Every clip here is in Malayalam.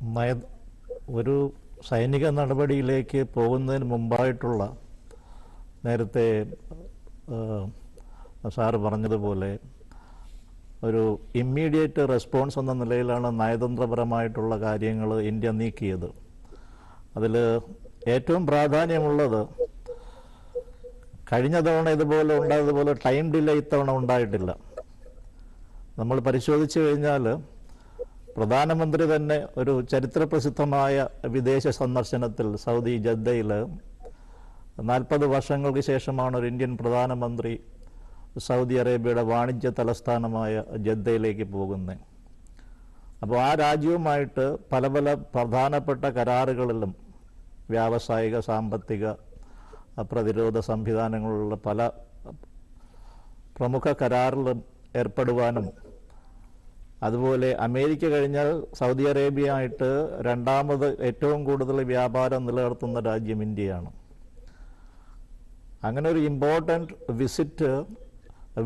നയ ഒരു സൈനിക നടപടിയിലേക്ക് പോകുന്നതിന് മുമ്പായിട്ടുള്ള നേരത്തെ സാറ് പറഞ്ഞതുപോലെ ഒരു ഇമ്മീഡിയറ്റ് റെസ്പോൺസ് എന്ന നിലയിലാണ് നയതന്ത്രപരമായിട്ടുള്ള കാര്യങ്ങൾ ഇന്ത്യ നീക്കിയത്. അതിൽ ഏറ്റവും പ്രാധാന്യമുള്ളത് കഴിഞ്ഞ തവണ ഇതുപോലെ ഉണ്ടായതുപോലെ ടൈം ഡിലേ ഇത്തവണ ഉണ്ടായിട്ടില്ല. നമ്മൾ പരിശോധിച്ചു കഴിഞ്ഞാൽ പ്രധാനമന്ത്രി തന്നെ ഒരു ചരിത്രപ്രസിദ്ധമായ വിദേശ സന്ദർശനത്തിൽ സൗദി ജദ്ദയിൽ 40 വർഷങ്ങൾക്ക് ശേഷമാണ് ഒരു ഇന്ത്യൻ പ്രധാനമന്ത്രി സൗദി അറേബ്യയുടെ വാണിജ്യ തലസ്ഥാനമായ ജദ്ദയിലേക്ക് പോകുന്നത്. അപ്പോൾ ആ രാജ്യവുമായിട്ട് പല പല പ്രധാനപ്പെട്ട കരാറുകളിലും വ്യാവസായിക, സാമ്പത്തിക, പ്രതിരോധ സംവിധാനങ്ങളുള്ള പല പ്രമുഖ കരാറിലും ഏർപ്പെടുവാനും, അതുപോലെ അമേരിക്ക കഴിഞ്ഞാൽ സൗദി അറേബ്യയായിട്ട് രണ്ടാമത് ഏറ്റവും കൂടുതൽ വ്യാപാരം നിലനിർത്തുന്ന രാജ്യം ഇന്ത്യയാണ്. അങ്ങനെ ഒരു ഇമ്പോർട്ടൻ്റ് വിസിറ്റ്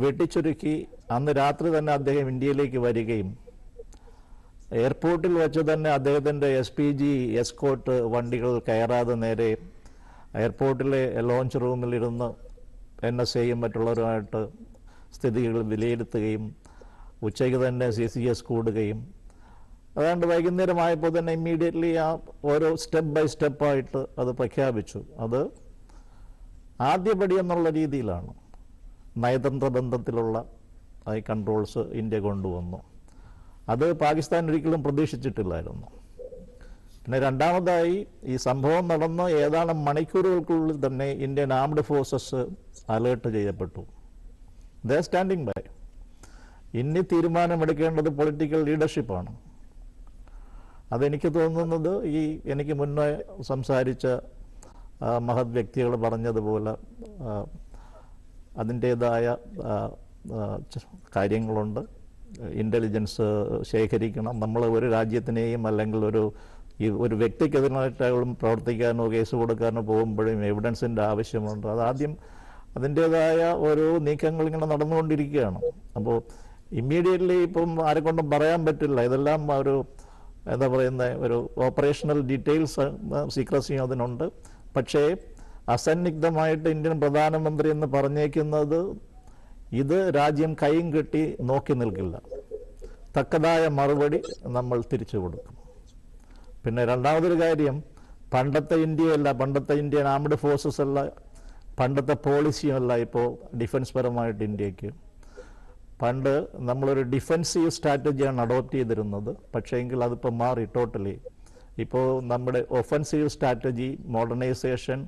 വെട്ടിച്ചുരുക്കി അന്ന് രാത്രി തന്നെ അദ്ദേഹം ഇന്ത്യയിലേക്ക് വരികയും എയർപോർട്ടിൽ വെച്ച് തന്നെ അദ്ദേഹത്തിൻ്റെ SPG എസ്കോർട്ട് വണ്ടികൾ കയറാതെ നേരെ എയർപോർട്ടിലെ ലോഞ്ച് റൂമിലിരുന്ന് NSAയും മറ്റുള്ളവരുമായിട്ട് സ്ഥിതികൾ വിലയിരുത്തുകയും ഉച്ചയ്ക്ക് തന്നെ CCS കൂടുകയും അതുകൊണ്ട് വൈകുന്നേരമായപ്പോൾ തന്നെ ഇമ്മീഡിയറ്റ്ലി ആ ഓരോ സ്റ്റെപ്പ് ബൈ സ്റ്റെപ്പായിട്ട് അത് പ്രഖ്യാപിച്ചു. അത് ആദ്യപടി എന്നുള്ള രീതിയിലാണ് നയതന്ത്ര ബന്ധത്തിലുള്ള ഈ കൺട്രോൾസ് ഇന്ത്യ കൊണ്ടുവന്നു. അത് പാകിസ്ഥാൻ ഒരിക്കലും പ്രതീക്ഷിച്ചിട്ടില്ലായിരുന്നു. പിന്നെ രണ്ടാമതായി ഈ സംഭവം നടന്ന് ഏതാനും മണിക്കൂറുകൾക്കുള്ളിൽ തന്നെ ഇന്ത്യൻ ആംഡ് ഫോഴ്സസ് അലേർട്ട് ചെയ്യപ്പെട്ടു. ദേ സ്റ്റാൻഡിങ് ബൈ. ഇനി തീരുമാനമെടുക്കേണ്ടത് പൊളിറ്റിക്കൽ ലീഡർഷിപ്പാണ്. അതെനിക്ക് തോന്നുന്നത് എനിക്ക് മുന്നേ സംസാരിച്ച മഹത് വ്യക്തികൾ പറഞ്ഞതുപോലെ അതിൻ്റേതായ കാര്യങ്ങളുണ്ട്. ഇൻ്റലിജൻസ് ശേഖരിക്കണം. നമ്മൾ ഒരു രാജ്യത്തിനെയും അല്ലെങ്കിൽ ഒരു വ്യക്തിക്കെതിരായിട്ടും പ്രവർത്തിക്കാനോ കേസ് കൊടുക്കാനോ പോകുമ്പോഴും എവിഡൻസിൻ്റെ ആവശ്യമുണ്ട്. അതാദ്യം അതിൻ്റേതായ ഓരോ നീക്കങ്ങൾ ഇങ്ങനെ നടന്നുകൊണ്ടിരിക്കുകയാണ്. അപ്പോൾ ഇമ്മീഡിയറ്റ്ലി ഇപ്പം ആരെക്കൊണ്ടും പറയാൻ പറ്റില്ല. ഇതെല്ലാം ഒരു എന്താ പറയുന്ന ഒരു ഓപ്പറേഷണൽ ഡീറ്റെയിൽസ് സീക്രസി അതിനുണ്ട്. പക്ഷേ അസന്നിഗ്ധമായിട്ട് ഇന്ത്യൻ പ്രധാനമന്ത്രി എന്ന് പറഞ്ഞേക്കുന്നത് ഇത് രാജ്യം കൈയും കെട്ടി നോക്കി നിൽക്കില്ല, തക്കതായ മറുപടി നമ്മൾ തിരിച്ചു കൊടുക്കും. പിന്നെ രണ്ടാമതൊരു കാര്യം, പണ്ടത്തെ ഇന്ത്യയല്ല, പണ്ടത്തെ ഇന്ത്യൻ ആംഡ് ഫോഴ്സസ് അല്ല, പണ്ടത്തെ പോളിസിയല്ല ഇപ്പോൾ ഡിഫൻസ് പരമായിട്ട് ഇന്ത്യക്ക്. പണ്ട് നമ്മളൊരു ഡിഫെൻസീവ് സ്ട്രാറ്റജിയാണ് അഡോപ്റ്റ് ചെയ്തിരുന്നത്. പക്ഷേ എങ്കിൽ അതിപ്പോൾ മാറി ടോട്ടലി. ഇപ്പോൾ നമ്മുടെ ഒഫൻസീവ് സ്ട്രാറ്റജി, മോഡേണൈസേഷൻ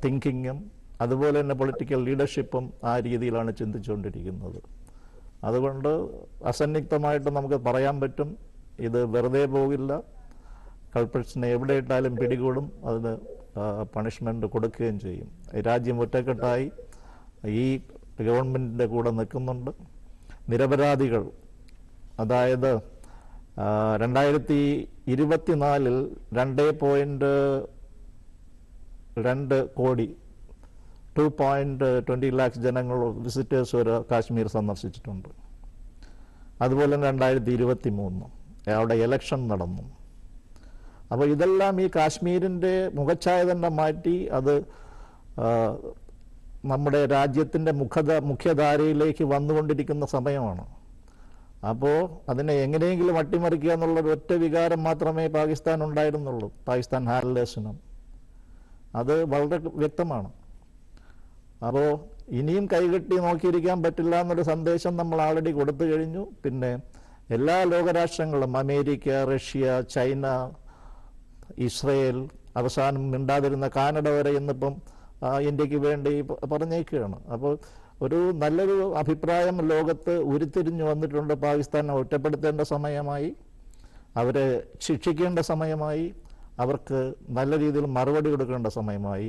തിങ്കിങ്ങും അതുപോലെ തന്നെ പൊളിറ്റിക്കൽ ലീഡർഷിപ്പും ആ രീതിയിലാണ് ചിന്തിച്ചുകൊണ്ടിരിക്കുന്നത്. അതുകൊണ്ട് അസന്നിഗ്ധമായിട്ട് നമുക്ക് പറയാൻ പറ്റും, ഇത് വെറുതെ പോകില്ല. കൾപ്രിറ്റ്സിനെ എവിടെ ഇട്ടാലും പിടികൂടും, അതിന് പണിഷ്മെൻറ്റ് കൊടുക്കുകയും ചെയ്യും. രാജ്യം ഒറ്റക്കെട്ടായി ഈ ഗവൺമെൻറ്റിൻ്റെ കൂടെ നിൽക്കുന്നുണ്ട്. നിരപരാധികൾ, അതായത് 2024 2.2 കോടി 2.20 lakhs ജനങ്ങൾ വിസിറ്റേഴ്സ് ഒരു കാശ്മീർ സന്ദർശിച്ചിട്ടുണ്ട്. അതുപോലെ തന്നെ 2023 അവിടെ ഇലക്ഷൻ നടന്നു. അപ്പോൾ ഇതെല്ലാം ഈ കാശ്മീരിൻ്റെ മുഖച്ഛായ തന്നെ മാറ്റി അത് നമ്മുടെ രാജ്യത്തിൻ്റെ മുഖ്യധാരയിലേക്ക് വന്നുകൊണ്ടിരിക്കുന്ന സമയമാണ്. അപ്പോൾ അതിനെ എങ്ങനെയെങ്കിലും അട്ടിമറിക്കുക എന്നുള്ളൊരു ഒറ്റ വികാരം മാത്രമേ പാകിസ്ഥാൻ ഉണ്ടായിരുന്നുള്ളൂ, പാകിസ്ഥാൻ ഹാരലേഴ്സിനും. അത് വളരെ വ്യക്തമാണ്. അപ്പോൾ ഇനിയും കൈകെട്ടി നോക്കിയിരിക്കാൻ പറ്റില്ല എന്നൊരു സന്ദേശം നമ്മൾ ആൾറെഡി കൊടുത്തു കഴിഞ്ഞു. പിന്നെ എല്ലാ ലോകരാഷ്ട്രങ്ങളും, അമേരിക്ക, റഷ്യ, ചൈന, ഇസ്രയേൽ, അവസാനം മിണ്ടാതിരുന്ന കാനഡ വരെ ഇന്നിപ്പം ഇന്ത്യക്ക് വേണ്ടി പറഞ്ഞേക്കുകയാണ്. അപ്പോൾ ഒരു നല്ലൊരു അഭിപ്രായം ലോകത്ത് ഉരുത്തിരിഞ്ഞു വന്നിട്ടുണ്ട്. പാകിസ്ഥാനെ ഒറ്റപ്പെടുത്തേണ്ട സമയമായി, അവരെ ശിക്ഷിക്കേണ്ട സമയമായി, അവർക്ക് നല്ല രീതിയിൽ മറുപടി കൊടുക്കേണ്ട സമയമായി.